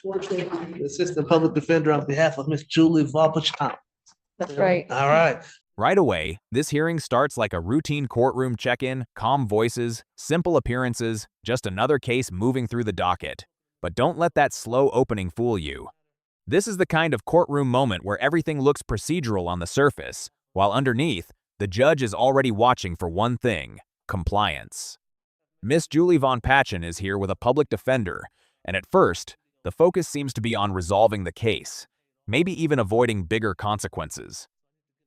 The Assistant Public Defender on behalf of Miss Julie Valpachon. That's right. All right. Right away, this hearing starts like a routine courtroom check-in, calm voices, simple appearances, just another case moving through the docket. But don't let that slow opening fool you. This is the kind of courtroom moment where everything looks procedural on the surface, while underneath, the judge is already watching for one thing: compliance. Miss Julie Von Patchen is here with a public defender, and at first, the focus seems to be on resolving the case, maybe even avoiding bigger consequences.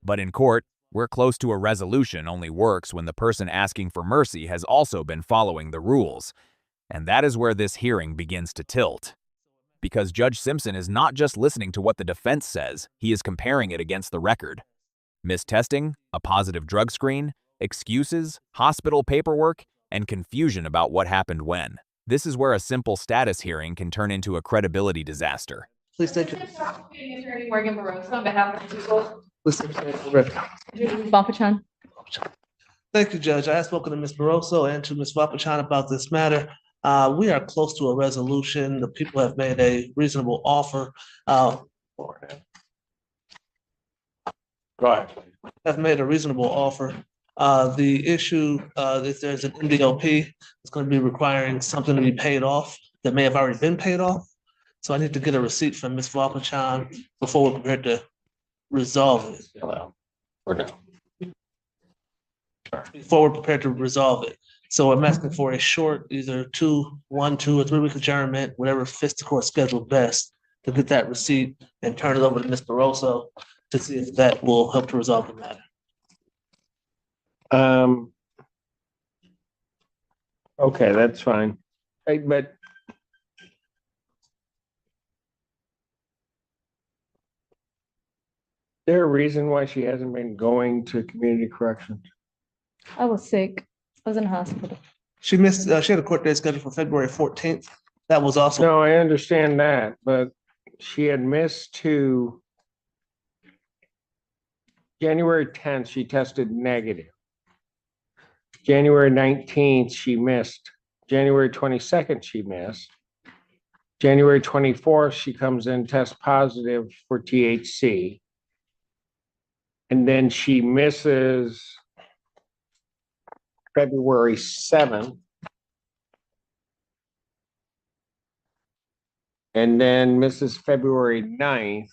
But in court, we're close to a resolution only works when the person asking for mercy has also been following the rules. And that is where this hearing begins to tilt. Because Judge Simpson is not just listening to what the defense says, he is comparing it against the record. Mistesting, a positive drug screen, excuses, hospital paperwork, and confusion about what happened when. This is where a simple status hearing can turn into a credibility disaster. Please take it. Attorney Morgan Barroso on behalf of the people. Valpachon. Thank you, Judge. I have spoken to Ms. Barroso and to Ms. Valpachon about this matter. We are close to a resolution. The people have made a reasonable offer. Have made a reasonable offer. The issue, if there's an MDOP, it's going to be requiring something to be paid off that may have already been paid off. So I need to get a receipt from Ms. Valpachon before we're prepared to resolve it. Before we're prepared to resolve it. So I'm asking for a short, either 1, 2, or 3 week adjournment, whatever fits the court schedule best, to get that receipt and turn it over to Ms. Barroso to see if that will help to resolve the matter. Okay, that's fine. Hey, but there a reason why she hasn't been going to community corrections? I was sick. I was in the hospital. She missed, she had a court date scheduled for February 14th. That was also. No, I understand that, but she had missed to January 10th, she tested negative. January 19th, she missed. January 22nd, she missed. January 24th, she comes in, test positive for THC. And then she misses February 7th. And then misses February 9th.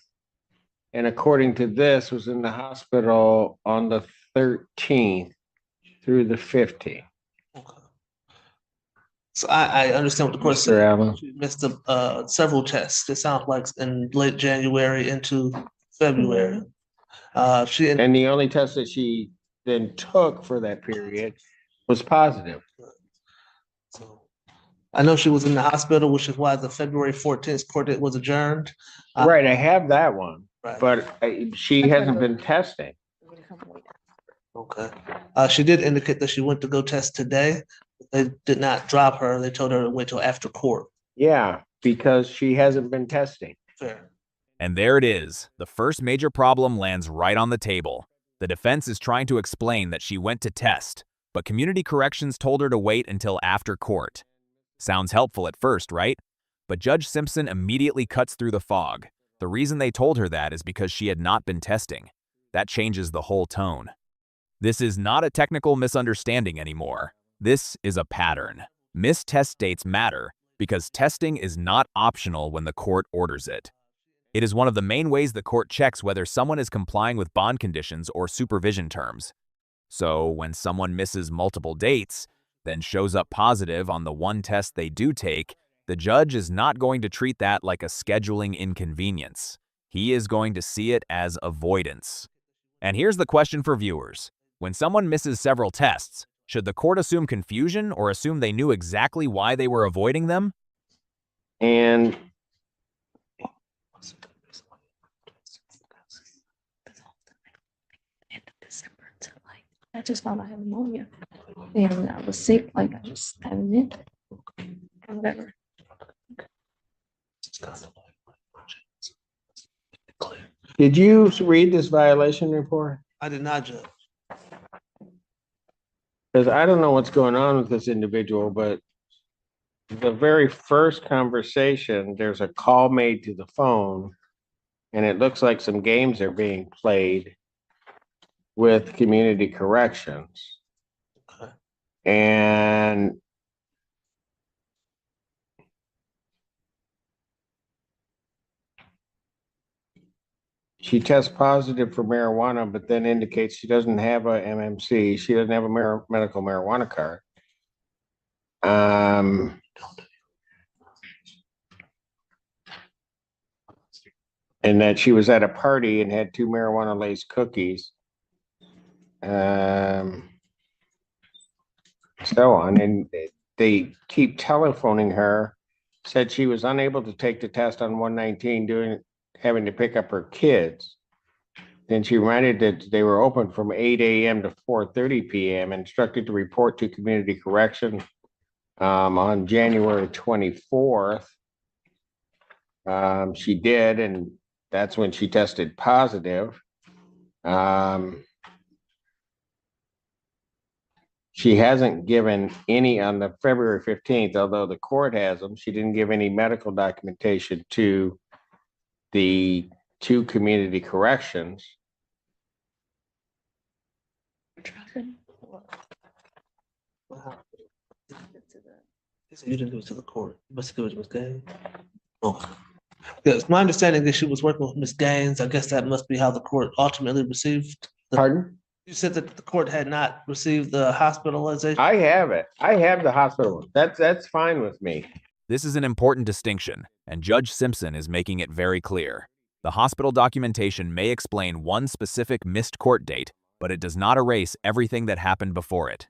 And according to this, was in the hospital on the 13th through the 15th. Okay. So I understand what the court said. She missed several tests. It sounds like in late January into February. And the only test that she then took for that period was positive. So I know she was in the hospital, which is why the February 14th court date was adjourned. Right, I have that one, Right. but she hasn't been testing. Okay. She did indicate that she went to go test today. They did not drop her. They told her to wait till after court. Yeah, because she hasn't been testing. Fair. And there it is. The first major problem lands right on the table. The defense is trying to explain that she went to test, but community corrections told her to wait until after court. Sounds helpful at first, right? But Judge Simpson immediately cuts through the fog. The reason they told her that is because she had not been testing. That changes the whole tone. This is not a technical misunderstanding anymore. This is a pattern. Missed test dates matter because testing is not optional when the court orders it. It is one of the main ways the court checks whether someone is complying with bond conditions or supervision terms. So when someone misses multiple dates, then shows up positive on the one test they do take, the judge is not going to treat that like a scheduling inconvenience. He is going to see it as avoidance. And here's the question for viewers. When someone misses several tests, should the court assume confusion or assume they knew exactly why they were avoiding them? And I just found I had pneumonia. And I was sick, like I just haven't been. Whatever. did you read this violation report? I did not, Judge. Because I don't know what's going on with this individual, but the very first conversation, there's a call made to the phone, and it looks like some games are being played with community corrections. Okay. And she tests positive for marijuana, but then indicates she doesn't have a MMC. She doesn't have a medical marijuana card. And that she was at a party and had 2 marijuana laced cookies. So on. And they keep telephoning her, said she was unable to take the test on 119, having to pick up her kids. Then she reminded that they were open from 8 a.m. to 4:30 p.m., instructed to report to community correction on January 24th. She did, and that's when she tested positive. She hasn't given any on the February 15th, although the court has them. She didn't give any medical documentation to the 2 community corrections. He said you didn't give it to the court. You must have given it to Ms. Gaines. Oh. Yes, my understanding is she was working with Ms. Gaines. I guess that must be how the court ultimately received. Pardon? You said that the court had not received the hospitalization. I have it. I have the hospital. That's fine with me. This is an important distinction, and Judge Simpson is making it very clear. The hospital documentation may explain one specific missed court date, but it does not erase everything that happened before it.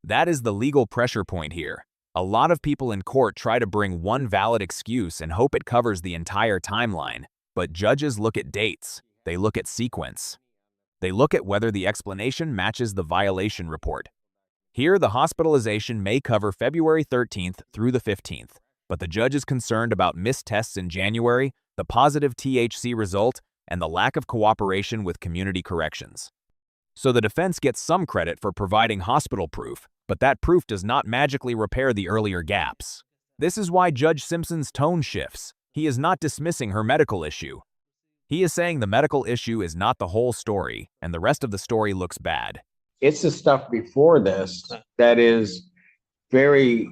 That is the legal pressure point here. A lot of people in court try to bring one valid excuse and hope it covers the entire timeline, but judges look at dates. They look at sequence. They look at whether the explanation matches the violation report. Here, the hospitalization may cover February 13th through the 15th, but the judge is concerned about missed tests in January, the positive THC result, and the lack of cooperation with community corrections. So the defense gets some credit for providing hospital proof, but that proof does not magically repair the earlier gaps. This is why Judge Simpson's tone shifts. He is not dismissing her medical issue. He is saying the medical issue is not the whole story, and the rest of the story looks bad. It's the stuff before this that is very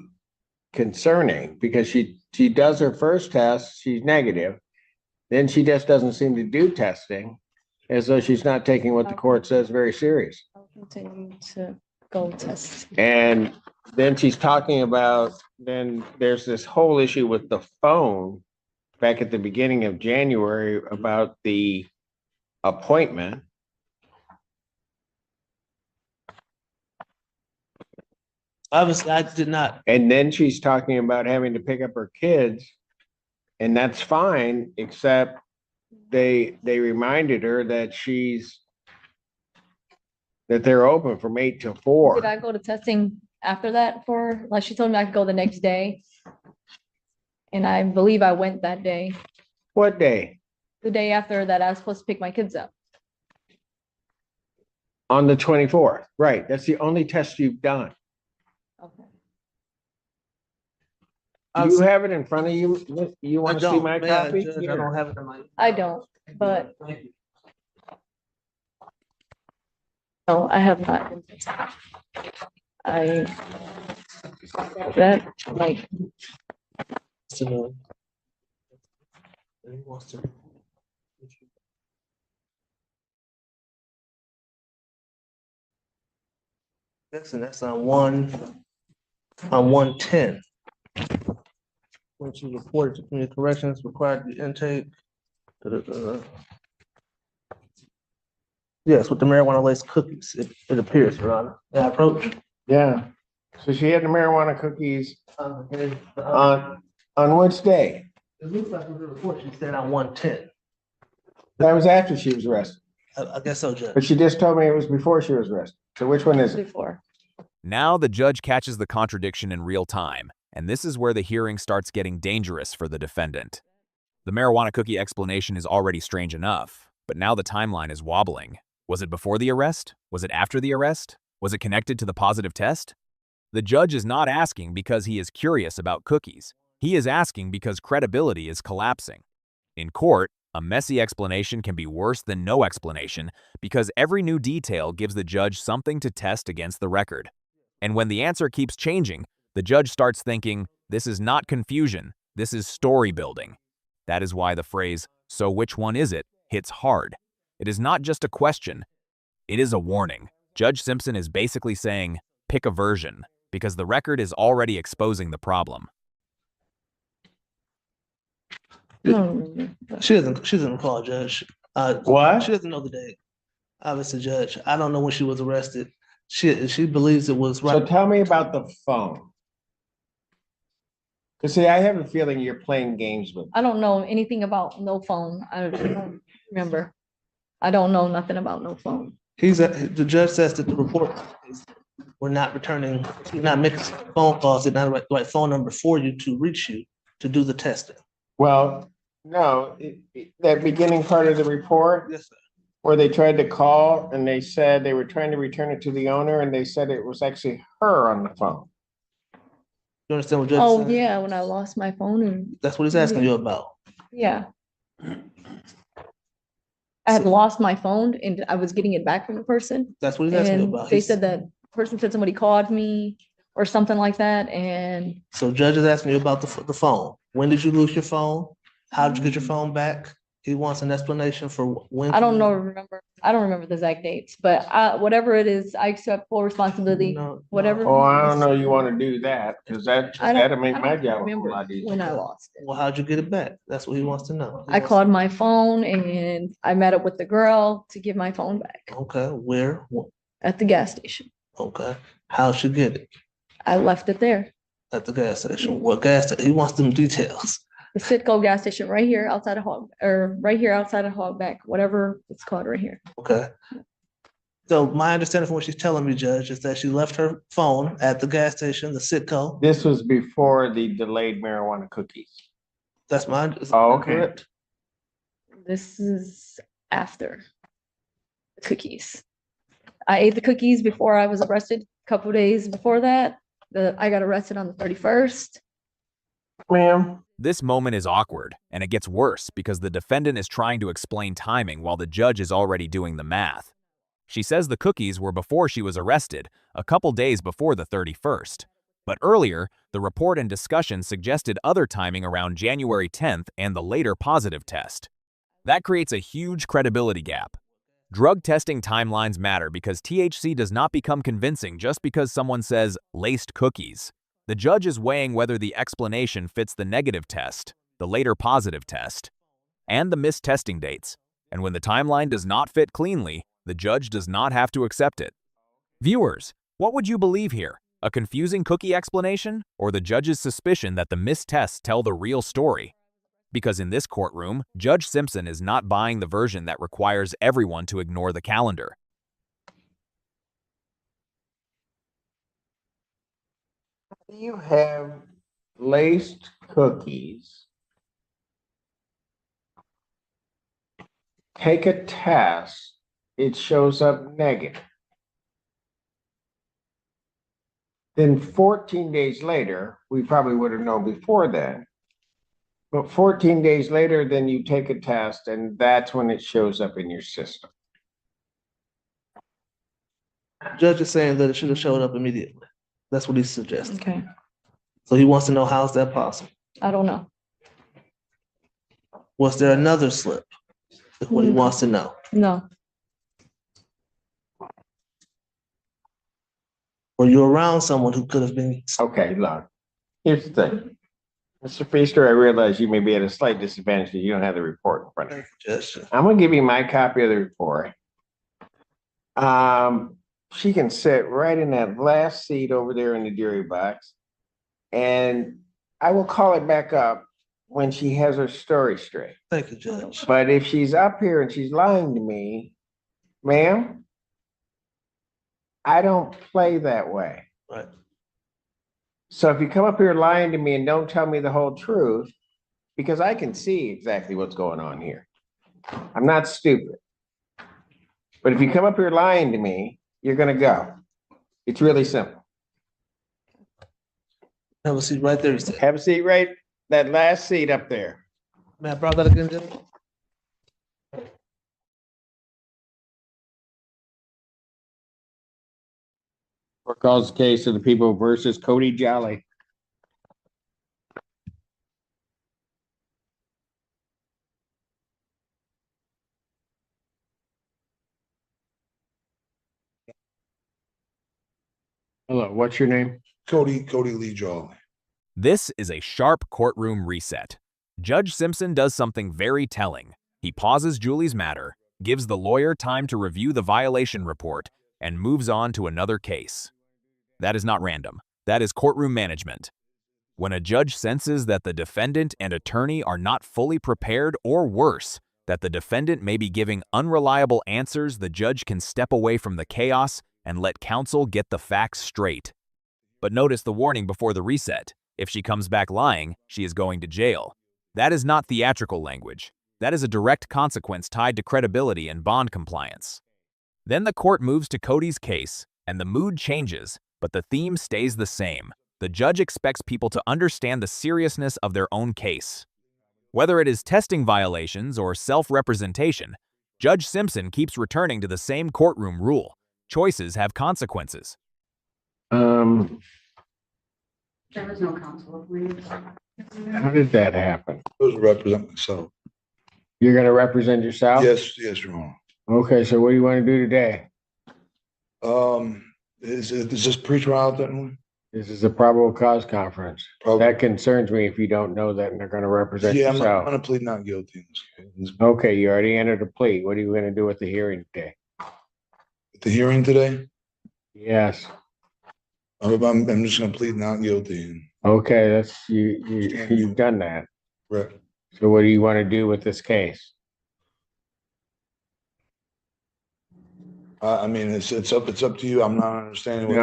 concerning, because she does her first test, she's negative. Then she just doesn't seem to do testing, as though she's not taking what the court says very serious. I'll continue to go test. And then she's talking about, then there's this whole issue with the phone back at the beginning of January about the appointment. Obviously, I did not. And then she's talking about having to pick up her kids, and that's fine, except they reminded her that they're open from 8 to 4. Did I go to testing after that like she told me I could go the next day? And I believe I went that day, What day? the day after that I was supposed to pick my kids up. On the 24th, right? That's the only test you've done. Okay. You have it in front of you? You I want to see don't. my May I, copy? Judge? I Here. don't have it in my. I don't, but Thank you. no, I have not been tested. That, like, So, he wants to- That's on 110. When she reported to community corrections required the intake. Yes, with the marijuana laced cookies, it appears, Your Honor. That approach. Yeah. So she had the marijuana cookies It on which day? looks like in the report, she said on 110. That was after she was arrested. I guess so, Judge. But she just told me it was before she was arrested. So which one is it? before. Now the judge catches the contradiction in real time, and this is where the hearing starts getting dangerous for the defendant. The marijuana cookie explanation is already strange enough, but now the timeline is wobbling. Was it before the arrest? Was it after the arrest? Was it connected to the positive test? The judge is not asking because he is curious about cookies. He is asking because credibility is collapsing. In court, a messy explanation can be worse than no explanation because every new detail gives the judge something to test against the record. And when the answer keeps changing, the judge starts thinking, this is not confusion, this is story building. That is why the phrase, "so which one is it?" hits hard. It is not just a question, it is a warning. Judge Simpson is basically saying, pick a version, because the record is already exposing the problem. I don't remember. She doesn't recall, Judge. What? She doesn't know the date. Obviously, Judge. I don't know when she was arrested. She believes it was So right. tell me about the phone. Because see, I have a feeling you're playing games with. I don't know anything about no phone. I don't remember. I don't know nothing about no phone. The judge says that the report is we're not returning, we're not making phone calls, it's not the right phone number for you to reach you to do the testing. Well, no, that beginning part of the report Yes, sir. where they tried to call and they said they were trying to return it to the owner and they said it was actually her on the phone. You understand what Judge Oh, said? yeah, when I lost my phone and, That's what he's asking you about. yeah. I had lost my phone and I was getting it back from the person. That's what he's asking you And about. they said that person said somebody called me or something like that, and So Judge is asking you about the phone. When did you lose your phone? How did you get your phone back? He wants an explanation for when. I don't remember the exact dates, but whatever it is, I accept full responsibility, No, whatever. Oh, I don't know you want to do that because that'll make my job a whole Remember lot easier. when I lost it. Well, how'd you get it back? That's what he wants to know. I called my phone and I met up with the girl to give my phone back Okay, where? at the gas station. Okay, how'd she get it? I left it there. At the gas station. What gas station? He wants them details. The Citgo gas station right here outside of Hogback, whatever it's called right here. Okay. So my understanding from what she's telling me, Judge, is that she left her phone at the gas station, the Citgo. This was before the delayed marijuana cookies. That's my. Oh, okay. Correct? This is after the cookies. I ate the cookies before I was arrested. A couple days before that, I got arrested on the 31st. Ma'am. This moment is awkward, and it gets worse because the defendant is trying to explain timing while the judge is already doing the math. She says the cookies were before she was arrested, a couple days before the 31st. But earlier, the report and discussion suggested other timing around January 10th and the later positive test. That creates a huge credibility gap. Drug testing timelines matter because THC does not become convincing just because someone says laced cookies. The judge is weighing whether the explanation fits the negative test, the later positive test, and the missed testing dates. And when the timeline does not fit cleanly, the judge does not have to accept it. Viewers, what would you believe here? A confusing cookie explanation or the judge's suspicion that the missed tests tell the real story? Because in this courtroom, Judge Simpson is not buying the version that requires everyone to ignore the calendar. You have laced cookies. Take a test, it shows up negative. Then 14 days later, we probably would have known before then. But 14 days later, then you take a test and that's when it shows up in your system. Judge is saying that it should have showed up immediately. That's what he's suggesting. Okay, So he wants to know how is that possible? I don't know. Was there another slip? That's what he wants to know. No, Were you around someone who could have been? Okay, look, here's the thing. Mr. Feaster, I realize you may be at a slight disadvantage because you don't have the report in front of you. Judge. I'm gonna give you my copy of the report. She can sit right in that last seat over there in the jury box. And I will call it back up when she has her story straight. Thank you, Judge. But if she's up here and she's lying to me, ma'am, I don't play that way. Right. So if you come up here lying to me and don't tell me the whole truth, because I can see exactly what's going on here. I'm not stupid. But if you come up here lying to me, you're gonna go. It's really simple. Have a seat right there. You said. Have a seat right, that last seat up there. May I borrow that again, Jim? Court calls the case of the people versus Cody Jolly. Hello, what's your name? Cody Lee Jolly. This is a sharp courtroom reset. Judge Simpson does something very telling. He pauses Julie's matter, gives the lawyer time to review the violation report, and moves on to another case. That is not random. That is courtroom management. When a judge senses that the defendant and attorney are not fully prepared, or worse, that the defendant may be giving unreliable answers, the judge can step away from the chaos and let counsel get the facts straight. But notice the warning before the reset. If she comes back lying, she is going to jail. That is not theatrical language. That is a direct consequence tied to credibility and bond compliance. Then the court moves to Cody's case, and the mood changes, but the theme stays the same. The judge expects people to understand the seriousness of their own case. Whether it is testing violations or self-representation, Judge Simpson keeps returning to the same courtroom rule. Choices have consequences. There was no counsel appointed. How did that happen? I was representing myself. You're gonna represent yourself? Yes, Your Honor. Okay, so what do you want to do today? Is this pre-trial then? This is a probable cause conference. Probably. That concerns me if you don't know that and they're gonna represent Yeah, I'm yourself. gonna plead not guilty in this case. Okay, you already entered a plea. What are you gonna do with the hearing today? At the hearing today, Yes. I'm just gonna plead not guilty. Okay, that's you've done that. Right. So what do you want to do with this case? I mean, it's up to you. I'm not understanding.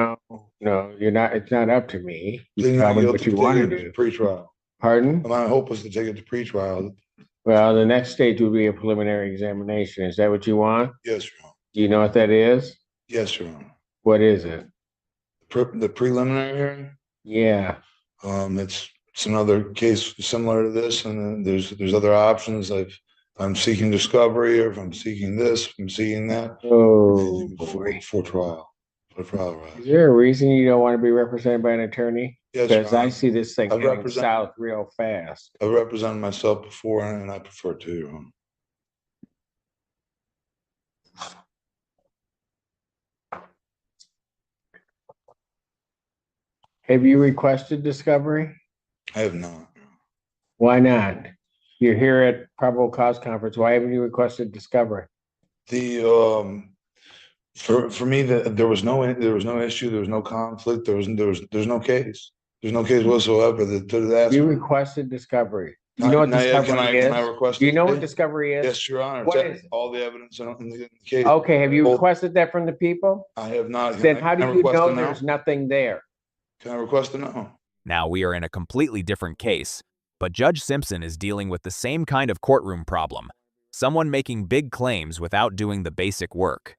No, you're not. It's not up to me. You Pleading tell not me guilty, what you want to take it do. Pre-trial. Pardon? My hope was to take it to pre-trial. Well, the next stage would be a preliminary examination. Is that what you want? Yes, Your Honor. Do you know what that is? Yes, Your Honor. What is it? The preliminary hearing. Yeah. It's another case similar to this, and then there's other options. I'm seeking discovery, or if I'm seeking this, I'm seeking that. Oh, boy. For trial. For trial, right? Is there a reason you don't want to be represented by an attorney? Yes, Your Because I Honor. see this thing I've getting represented- south real fast. I've represented myself before, and I prefer to, Your Honor. Have you requested discovery? I have not. Why not? You're here at probable cause conference. Why haven't you requested discovery? The for me, there was no issue, there was no conflict, there's no case. There's no case whatsoever You requested discovery. You know what discovery Can I is? request? Do you know what it? discovery is? Yes, Your Honor. What is it? All the evidence in the case. Okay, have you Both- requested that from the people? I have not. Then how do Can I you request know it now? there's nothing there? Can I request it now? Now we are in a completely different case, but Judge Simpson is dealing with the same kind of courtroom problem. Someone making big claims without doing the basic work.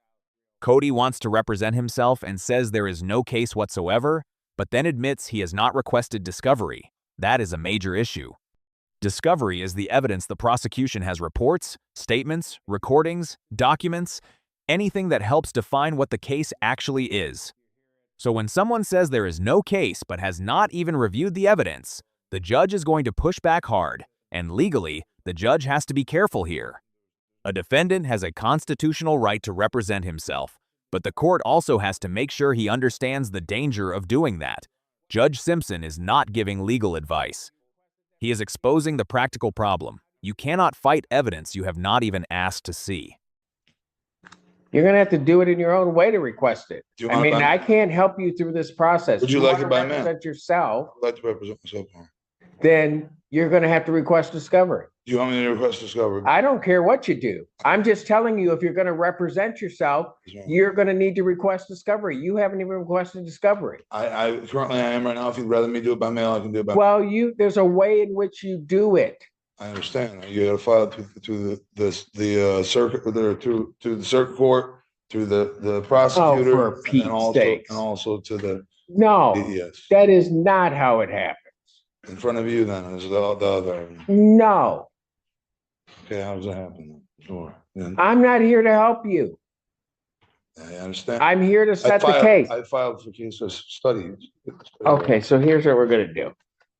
Cody wants to represent himself and says there is no case whatsoever, but then admits he has not requested discovery. That is a major issue. Discovery is the evidence the prosecution has: reports, statements, recordings, documents, anything that helps define what the case actually is. So when someone says there is no case but has not even reviewed the evidence, the judge is going to push back hard, and legally, the judge has to be careful here. A defendant has a constitutional right to represent himself, but the court also has to make sure he understands the danger of doing that. Judge Simpson is not giving legal advice. He is exposing the practical problem. You cannot fight evidence you have not even asked to see. You're gonna have to do it in your own way to request it. Do you I want mean, it by- I can't help you through this process. Would you like wanna it by mail? represent yourself, I'd like to represent myself. Your Honor. then you're gonna have to request discovery. Do you want me to request discovery? I don't care what you do. I'm just telling you, if you're gonna represent yourself, Yes, Your Honor. you're gonna need to request discovery. You haven't even requested discovery. I currently I am right now. If you'd rather me do it by mail, I can do it by. Well, there's a way in which you do it. I understand. You got to file it to the circuit, or to the circuit court, to the prosecutor, for Pete's sakes. and also to No, Yes. that is not how it happens. In front of you then, is the other. No, Okay, how does that happen then? Sure. Then, I'm not here to help you. I understand. I'm here to set the filed- case. I filed for case of study. Okay, so here's what we're gonna do.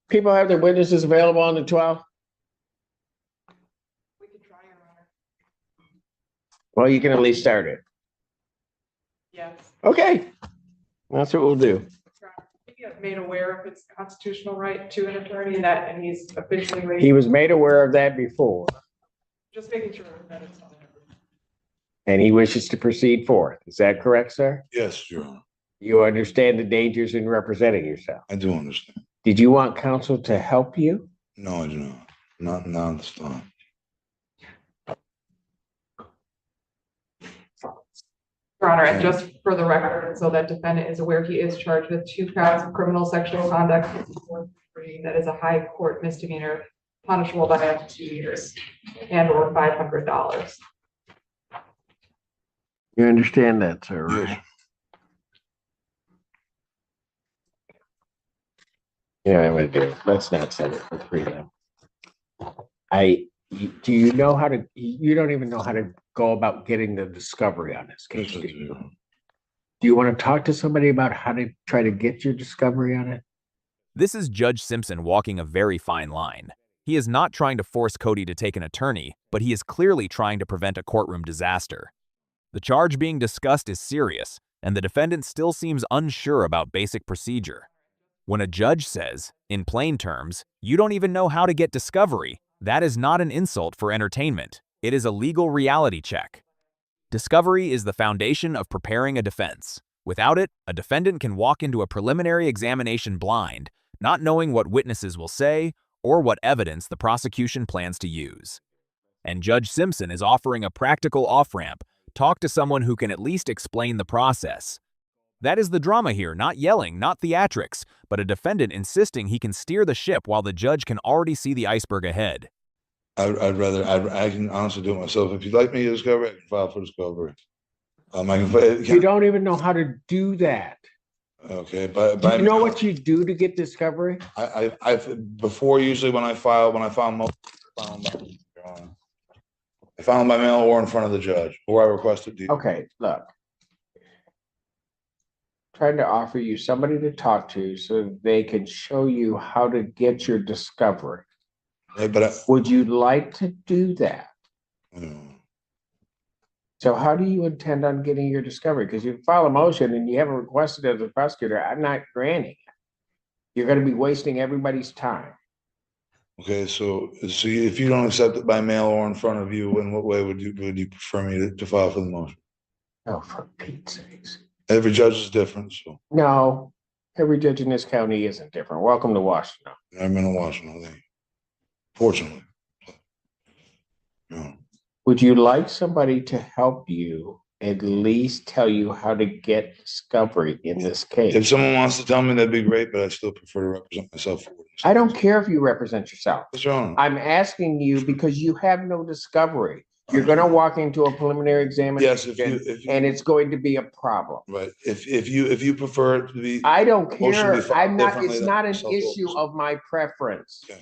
People have their witnesses available on the 12th? We could try, Your Honor. Well, you can at least start it. Yes. Okay, that's what we'll do. Your Honor. He was made aware of his constitutional right to an attorney and he's officially He ready. was made aware of that before, Just making sure that it's on. and he wishes to proceed forth. Is that correct, sir? Yes, Your Honor. You understand the dangers in representing yourself. I do understand. Did you want counsel to help you? No, I do not. Not this time. Your Honor, and just for the record, so that defendant is aware, he is charged with 2 counts of criminal sexual conduct. That is a high court misdemeanor, punishable by up to 2 years and or $500. You understand that, sir, Yes. right? You know what I'm gonna do? Let's not send it for prelim. Do you know how to, you don't even know how to go about getting the discovery on this case, Yes, I do you? do. Do you want to talk to somebody about how to try to get your discovery on it? This is Judge Simpson walking a very fine line. He is not trying to force Cody to take an attorney, but he is clearly trying to prevent a courtroom disaster. The charge being discussed is serious, and the defendant still seems unsure about basic procedure. When a judge says, in plain terms, you don't even know how to get discovery, that is not an insult for entertainment. It is a legal reality check. Discovery is the foundation of preparing a defense. Without it, a defendant can walk into a preliminary examination blind, not knowing what witnesses will say or what evidence the prosecution plans to use. And Judge Simpson is offering a practical off-ramp. Talk to someone who can at least explain the process. That is the drama here, not yelling, not theatrics, but a defendant insisting he can steer the ship while the judge can already see the iceberg ahead. I can honestly do it myself. If you'd like me to discover, I can file for discovery. You don't even know how to do that. Okay, Do you know what you do to get discovery? Before, usually when I file most, I file them by mail or in front of the judge, or I request it. Okay, look. Trying to offer you somebody to talk to so they can show you how to get your discovery. Yeah, but Would you like to do that? So how do you intend on getting your discovery? Because you file a motion and you haven't requested as a prosecutor, I'm not granting it. You're gonna be wasting everybody's time. okay, so if you don't accept it by mail or in front of you, in what way would you prefer me to file for the motion? Oh, for Pete's sakes. Every judge is different, so No, every judge in this county isn't different. Welcome to Washington. I've been in Washington, thank you. Fortunately. Yeah. Would you like somebody to help you at least tell you how to get discovery in this If case? someone wants to tell me, that'd be great, but I still prefer to represent myself. I don't care if you represent yourself. What's wrong? I'm asking you because you have no discovery. You're gonna walk into a preliminary Yes, examination if you and it's going to be a problem. right, if you prefer it to be. I don't Motion be care. filed I'm not, differently it's than not an myself. issue of my preference. Okay.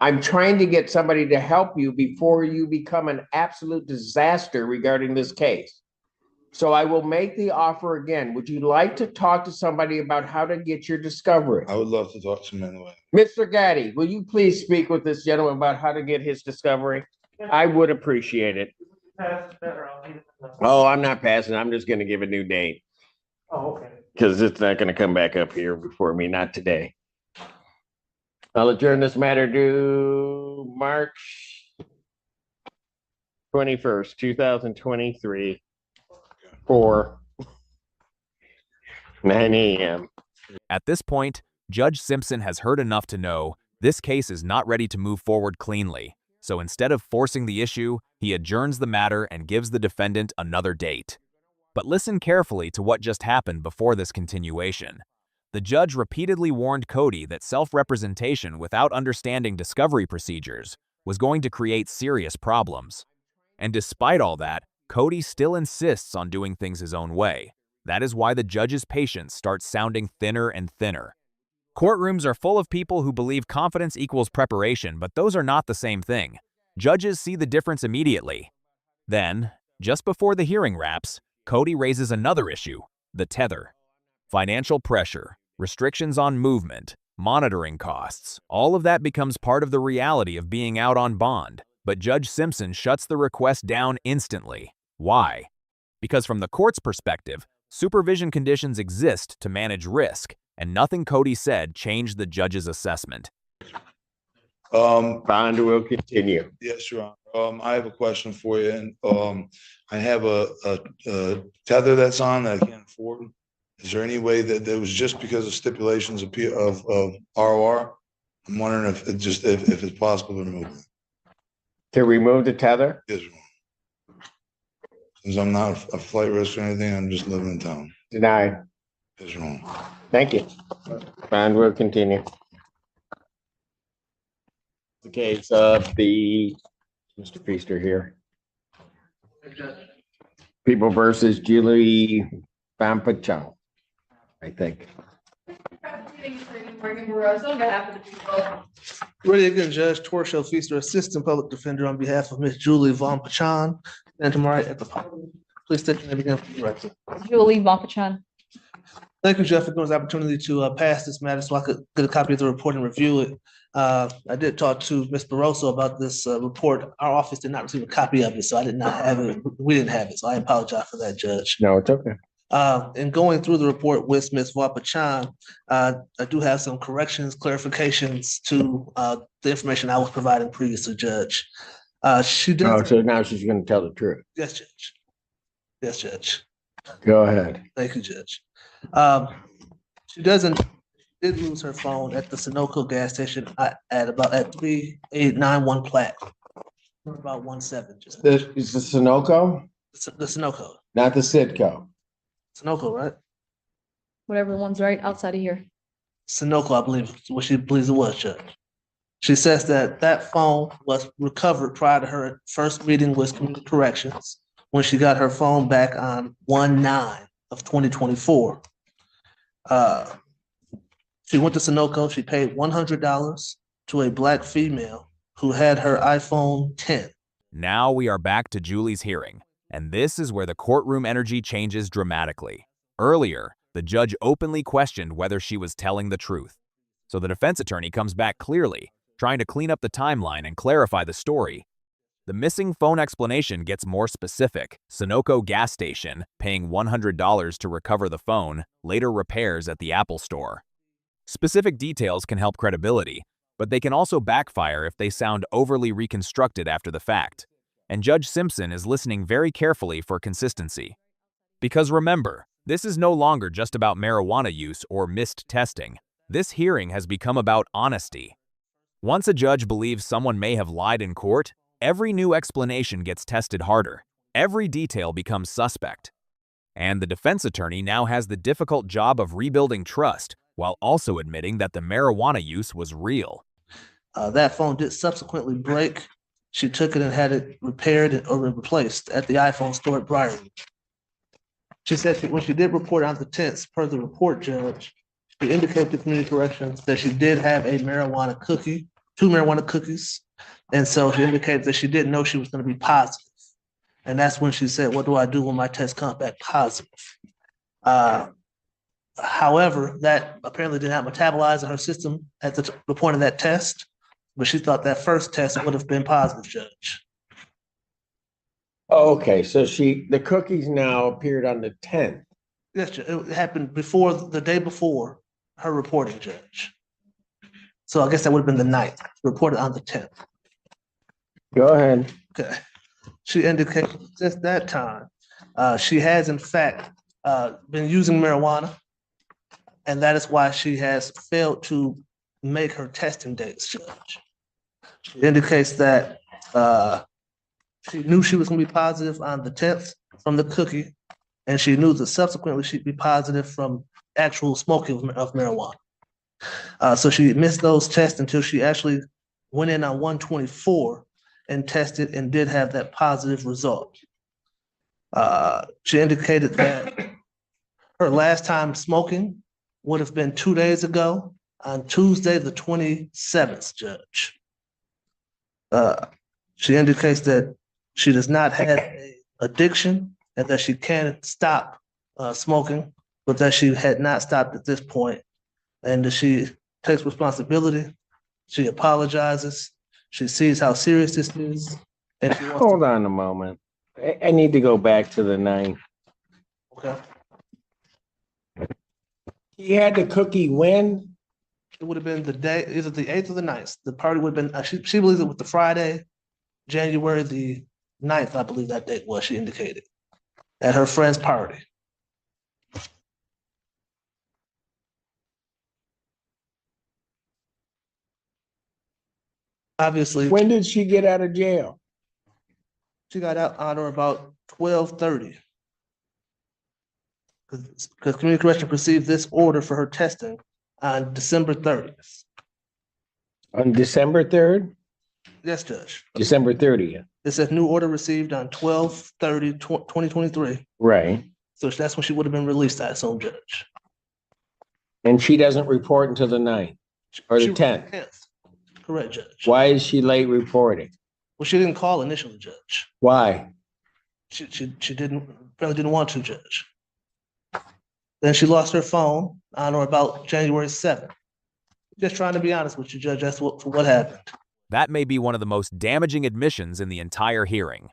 I'm trying to get somebody to help you before you become an absolute disaster regarding this case. So I will make the offer again. Would you like to talk to somebody about how to get your discovery? I would love to talk to him anyway. Mr. Gaddy, will you please speak with this gentleman about how to get his discovery? I would appreciate it. Oh, I'm not passing. I'm just gonna give a new date. Oh, okay. Because it's not gonna come back up here before me, not today. I'll adjourn this matter to March 21st, 2023 for 9 a.m. At this point, Judge Simpson has heard enough to know this case is not ready to move forward cleanly. So instead of forcing the issue, he adjourns the matter and gives the defendant another date. But listen carefully to what just happened before this continuation. The judge repeatedly warned Cody that self-representation without understanding discovery procedures was going to create serious problems. And despite all that, Cody still insists on doing things his own way. That is why the judge's patience starts sounding thinner and thinner. Courtrooms are full of people who believe confidence equals preparation, but those are not the same thing. Judges see the difference immediately. Then, just before the hearing wraps, Cody raises another issue, the tether. Financial pressure, restrictions on movement, monitoring costs, all of that becomes part of the reality of being out on bond. But Judge Simpson shuts the request down instantly. Why? Because from the court's perspective, supervision conditions exist to manage risk, and nothing Cody said changed the judge's assessment. Bond will continue. Yes, Your Honor. I have a question for you, and I have a tether that's on that I can't afford. Is there any way that there was just because of stipulations of ROR? I'm wondering if it's possible to remove it. To remove the tether? Yes, Your Honor. Since I'm not a flight risk or anything, I'm just living in town. Denied. Yes, Your Honor. Thank you. Bond will continue. The case of the, Mr. Feaster here. People versus Julie Vampachon, I think. Ready again, Judge Torshell Feaster, Assistant Public Defender on behalf of Ms. Julie Von Pachan. And to my right at the podium, please state your name again for the record. Julie Vampachan. Thank you, Jeff, for giving us the opportunity to pass this matter so I could get a copy of the report and review it. I did talk to Ms. Barroso about this report. Our office did not receive a copy of it, so I did not have it. We didn't have it, so I apologize for that, Judge. No, it's okay. In going through the report with Ms. Vapachan, I do have some corrections, clarifications to the information I was providing previously, Judge. She does. Oh, so now she's going to tell the truth. Yes, Judge. Yes, Judge. Go ahead. Thank you, Judge. She did lose her phone at the Sunoco gas station at 3891 Platte. About 17. Just Is the Sunoco? the Sunoco. Not the Citgo. Sunoco, right? Whatever the one's right outside of here. Sunoco, I believe, what she believes it was, Judge. She says that that phone was recovered prior to her first meeting with Community Corrections when she got her phone back on 1/9 of 2024. She went to Sunoco. She paid $100 to a Black female who had her iPhone 10. Now we are back to Julie's hearing, and this is where the courtroom energy changes dramatically. Earlier, the judge openly questioned whether she was telling the truth. So the defense attorney comes back clearly, trying to clean up the timeline and clarify the story. The missing phone explanation gets more specific. Sunoco gas station, paying $100 to recover the phone, later repairs at the Apple store. Specific details can help credibility, but they can also backfire if they sound overly reconstructed after the fact. And Judge Simpson is listening very carefully for consistency. Because remember, this is no longer just about marijuana use or missed testing. This hearing has become about honesty. Once a judge believes someone may have lied in court, every new explanation gets tested harder. Every detail becomes suspect. And the defense attorney now has the difficult job of rebuilding trust while also admitting that the marijuana use was real. That phone did subsequently break. She took it and had it repaired or replaced at the iPhone store at Briarwood. She said that when she did report on the 10th, per the report, Judge, she indicated to Community Corrections that she did have a marijuana cookie, 2 marijuana cookies. And so she indicated that she didn't know she was going to be positive. And that's when she said, what do I do when my test comes back positive? However, that apparently did not metabolize in her system at the point of that test, but she thought that first test would have been positive, Judge. Okay, so the cookies now appeared on the 10th. Yes, Judge. It happened the day before her reporting, Judge. So I guess that would have been the 9th, reported on the 10th. Go ahead. Okay. She indicated since that time, she has in fact been using marijuana, and that is why she has failed to make her testing dates, Judge. She indicates that she knew she was going to be positive on the 10th from the cookie, and she knew that subsequently she'd be positive from actual smoking of marijuana. So she missed those tests until she actually went in on 1/24 and tested and did have that positive result. She indicated that Her last time smoking would have been 2 days ago on Tuesday, the 27th, Judge. She indicates that she does not have an addiction and that she can stop smoking, but that she had not stopped at this point, and that she takes responsibility. She apologizes. She sees how serious this is, and she wants Hold on a moment. I need to go back to the 9th. Okay. He had the cookie when? It would have been the day, either the 8th or the 9th. The party would have been, she believes it was the Friday, January the 9th, I believe that date was, she indicated, at her friend's party. Obviously, When did she get out of jail? she got out on or about 12:30. Because community correction received this order for her testing on December 30th. On December 3rd? Yes, Judge. December 30th. It says new order received on 12/30/2023. Right. So that's when she would have been released, I assume, Judge. And she doesn't report until the 9th or the She- 10th. Correct, Judge. Why is she late reporting? Well, she didn't call initially, Judge. Why? She apparently didn't want to, Judge. Then she lost her phone on or about January 7th. Just trying to be honest with you, Judge, that's what happened. That may be one of the most damaging admissions in the entire hearing.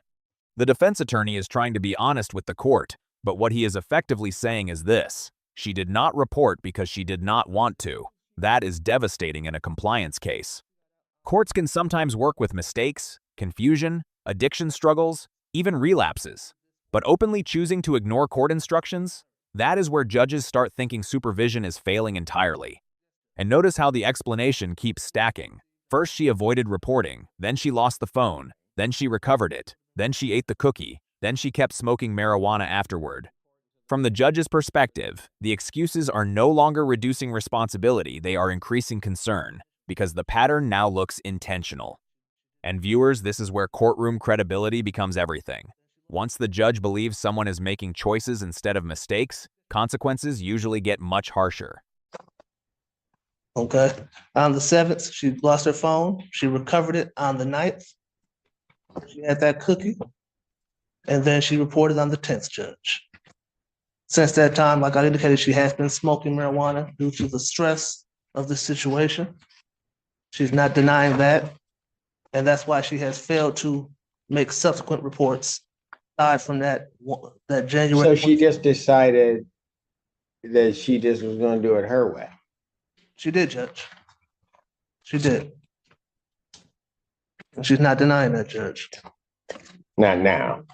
The defense attorney is trying to be honest with the court, but what he is effectively saying is this: she did not report because she did not want to. That is devastating in a compliance case. Courts can sometimes work with mistakes, confusion, addiction struggles, even relapses. But openly choosing to ignore court instructions, that is where judges start thinking supervision is failing entirely. And notice how the explanation keeps stacking. First she avoided reporting, then she lost the phone, then she recovered it, then she ate the cookie, then she kept smoking marijuana afterward. From the judge's perspective, the excuses are no longer reducing responsibility, they are increasing concern, because the pattern now looks intentional. And viewers, this is where courtroom credibility becomes everything. Once the judge believes someone is making choices instead of mistakes, consequences usually get much harsher. Okay. On the 7th, she lost her phone. She recovered it on the 9th. She had that cookie. And then she reported on the 10th, Judge. Since that time, like I indicated, she has been smoking marijuana due to the stress of the situation. She's not denying that. And that's why she has failed to make subsequent reports aside from that January. So she just decided that she just was going to do it her way. She did, Judge. She did. And she's not denying that, Judge. Not now.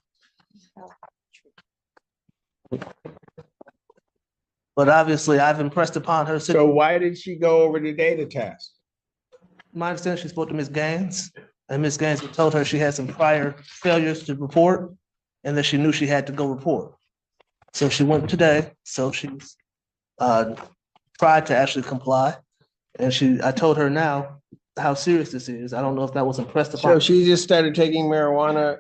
But obviously, I've impressed upon her. So why did she go over the data test? My understanding, she spoke to Ms. Gaines, and Ms. Gaines told her she had some prior failures to report, and that she knew she had to go report. So she went today. So she's tried to actually comply, and I told her now how serious this is. I don't know if that was impressed upon. So she just started taking marijuana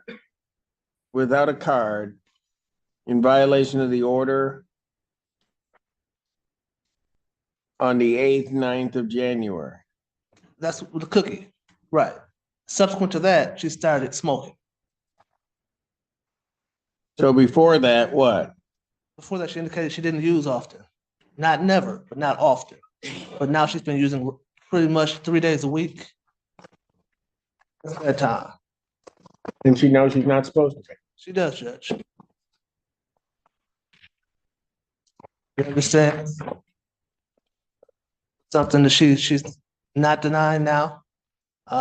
without a card in violation of the order on the 8th, 9th of January. That's the cookie, right? Subsequent to that, she started smoking. So before that, what? Before that, she indicated she didn't use often. Not never, but not often. But now she's been using pretty much 3 days a week. That's that time. And she knows she's not supposed to. She does, Judge. You understand? Something that she's not denying now.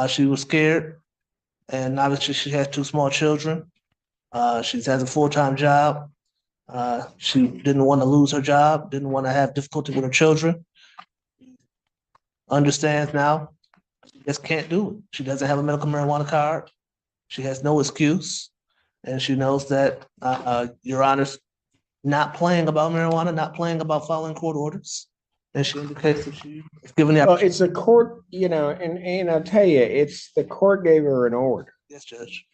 She was scared, and obviously she has 2 small children. She has a full-time job. She didn't want to lose her job, didn't want to have difficulty with her children. Understands now, she just can't do it. She doesn't have a medical marijuana card. She has no excuse. And she knows that, Your Honor's not playing about marijuana, not playing about following court orders. And she indicates that she is given the Well, opportunity. it's a court, and I'll tell you, it's the court gave her an order. Yes, Judge.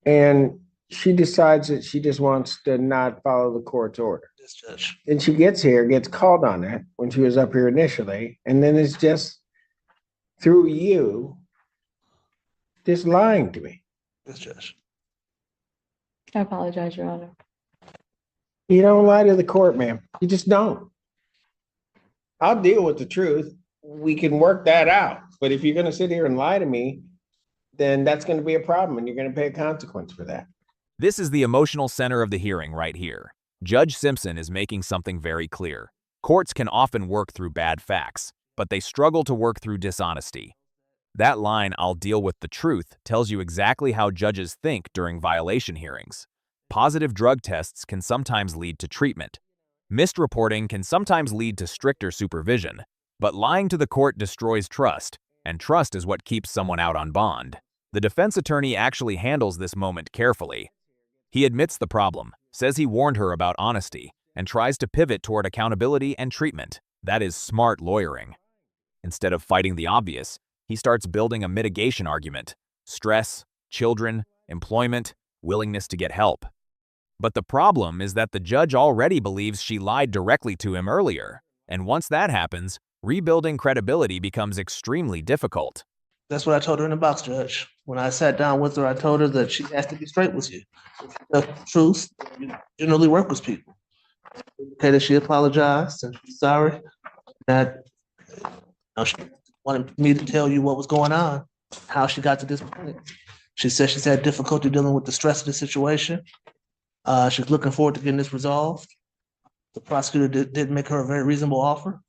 And she decides that she just wants to not follow the court's order. Yes, Judge. Then she gets here, gets called on it when she was up here initially, and then it's just through you just lying to me. Yes, Judge. I apologize, Your Honor. You don't lie to the court, ma'am. You just don't. I'll deal with the truth. We can work that out. But if you're going to sit here and lie to me, then that's going to be a problem and you're going to pay a consequence for that. This is the emotional center of the hearing right here. Judge Simpson is making something very clear. Courts can often work through bad facts, but they struggle to work through dishonesty. That line, "I'll deal with the truth," tells you exactly how judges think during violation hearings. Positive drug tests can sometimes lead to treatment. Misreporting can sometimes lead to stricter supervision, but lying to the court destroys trust, and trust is what keeps someone out on bond. The defense attorney actually handles this moment carefully. He admits the problem, says he warned her about honesty, and tries to pivot toward accountability and treatment. That is smart lawyering. Instead of fighting the obvious, he starts building a mitigation argument: stress, children, employment, willingness to get help. But the problem is that the judge already believes she lied directly to him earlier, and once that happens, rebuilding credibility becomes extremely difficult. That's what I told her in the box, Judge. When I sat down with her, I told her that she has to be straight with you. The truth, you generally work with people. Okay, that she apologized and she's sorry. That she wanted me to tell you what was going on, how she got to this point. She said she's had difficulty dealing with the stress of the situation. She's looking forward to getting this resolved. The prosecutor did make her a very reasonable offer.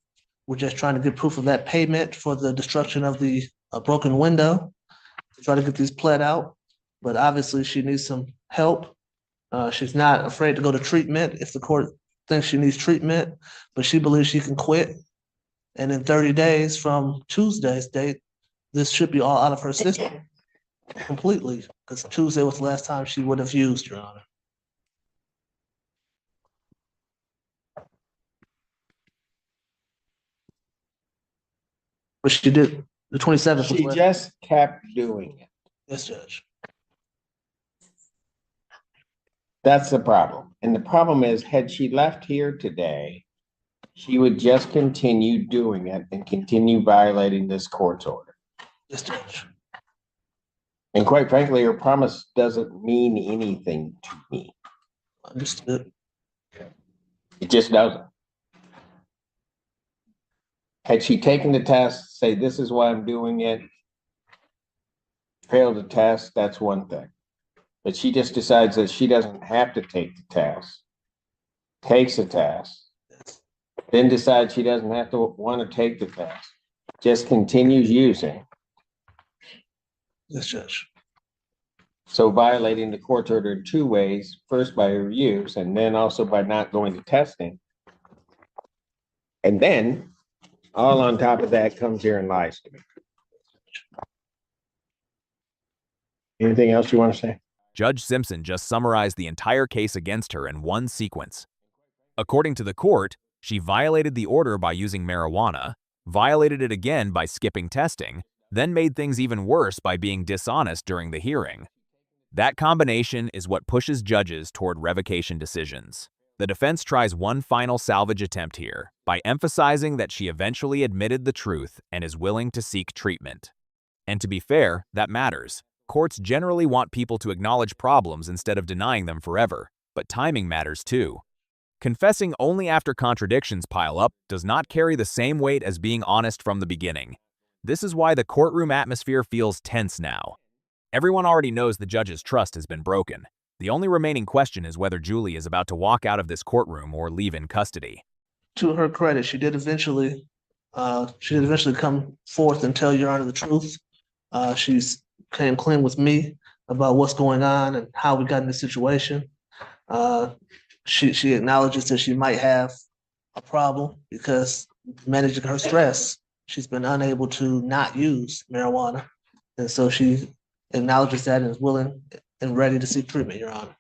We're just trying to get proof of that payment for the destruction of the broken window to try to get these pled out. But obviously, she needs some help. She's not afraid to go to treatment if the court thinks she needs treatment, but she believes she can quit. And in 30 days from Tuesday's date, this should be all out of her system completely, because Tuesday was the last time she would have used, Your Honor. But she did, the 27th was She last. just kept doing it. Yes, Judge. That's the problem. And the problem is, had she left here today, she would just continue doing it and continue violating this court's order. Yes, Judge. And quite frankly, her promise doesn't mean anything to me. Understood. It just doesn't. Had she taken the test, say, this is why I'm doing it, failed the test, that's one thing. But she just decides that she doesn't have to take the test, takes the test, then decides she doesn't have to want to take the test, just continues using. Yes, Judge. So violating the court's order in two ways: first by her use, and then also by not going to testing. And then, all on top of that, comes here and lies to me. Anything else you want to say? Judge Simpson just summarized the entire case against her in one sequence. According to the court, she violated the order by using marijuana, violated it again by skipping testing, then made things even worse by being dishonest during the hearing. That combination is what pushes judges toward revocation decisions. The defense tries one final salvage attempt here by emphasizing that she eventually admitted the truth and is willing to seek treatment. And to be fair, that matters. Courts generally want people to acknowledge problems instead of denying them forever, but timing matters too. Confessing only after contradictions pile up does not carry the same weight as being honest from the beginning. This is why the courtroom atmosphere feels tense now. Everyone already knows the judge's trust has been broken. The only remaining question is whether Julie is about to walk out of this courtroom or leave in custody. To her credit, she did eventually come forth and tell Your Honor the truth. She's came clean with me about what's going on and how we got in this situation. She acknowledges that she might have a problem because managing her stress, she's been unable to not use marijuana. And so she acknowledges that and is willing and ready to seek treatment, Your Honor.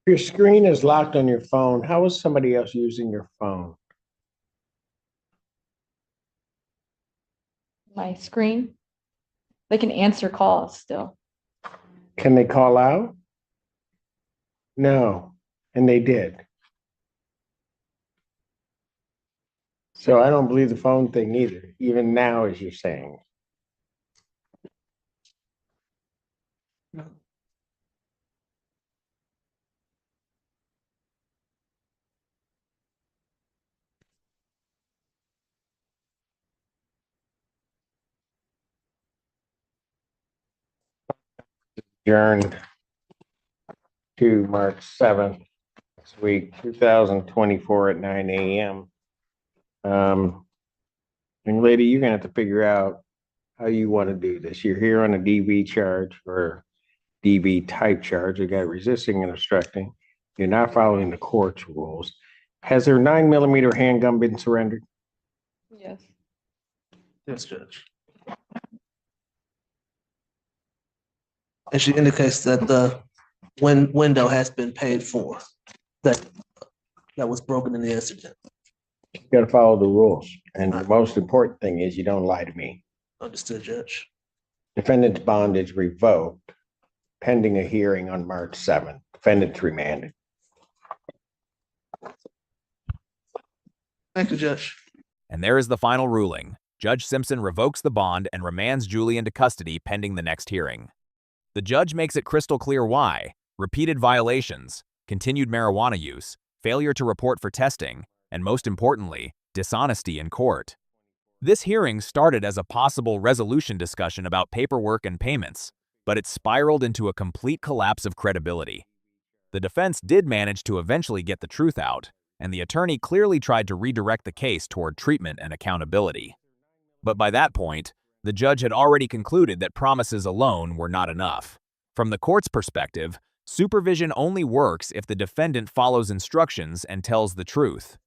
Your screen is locked on your phone. How is somebody else using your phone? My screen. They can answer calls still. Can they call out? No, and they did. So I don't believe the phone thing either, even now, as you're saying. Adjourned to March 7th, next week, 2024 at 9 a.m. Young lady, you're gonna have to figure out how you want to do this. You're here on a DV charge or DV type charge. You got resisting and obstructing. You're not following the court's rules. Has her 9mm handgun been surrendered? Yes. Yes, Judge. And she indicates that the window has been paid for, that was broken in the incident. You got to follow the rules. And the most important thing is you don't lie to me. Understood, Judge. Defendant's bond is revoked pending a hearing on March 7th. Defendant's remanded. Thank you, Judge. And there is the final ruling. Judge Simpson revokes the bond and remands Julie into custody pending the next hearing. The judge makes it crystal clear why: repeated violations, continued marijuana use, failure to report for testing, and most importantly, dishonesty in court. This hearing started as a possible resolution discussion about paperwork and payments, but it spiraled into a complete collapse of credibility. The defense did manage to eventually get the truth out, and the attorney clearly tried to redirect the case toward treatment and accountability. But by that point, the judge had already concluded that promises alone were not enough. From the court's perspective, supervision only works if the defendant follows instructions and tells the truth.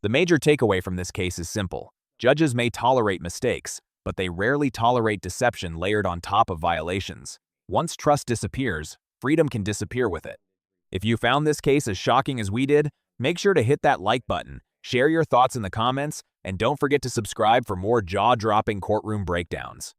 The major takeaway from this case is simple. Judges may tolerate mistakes, but they rarely tolerate deception layered on top of violations. Once trust disappears, freedom can disappear with it. If you found this case as shocking as we did, make sure to hit that like button, share your thoughts in the comments, and don't forget to subscribe for more jaw-dropping courtroom breakdowns.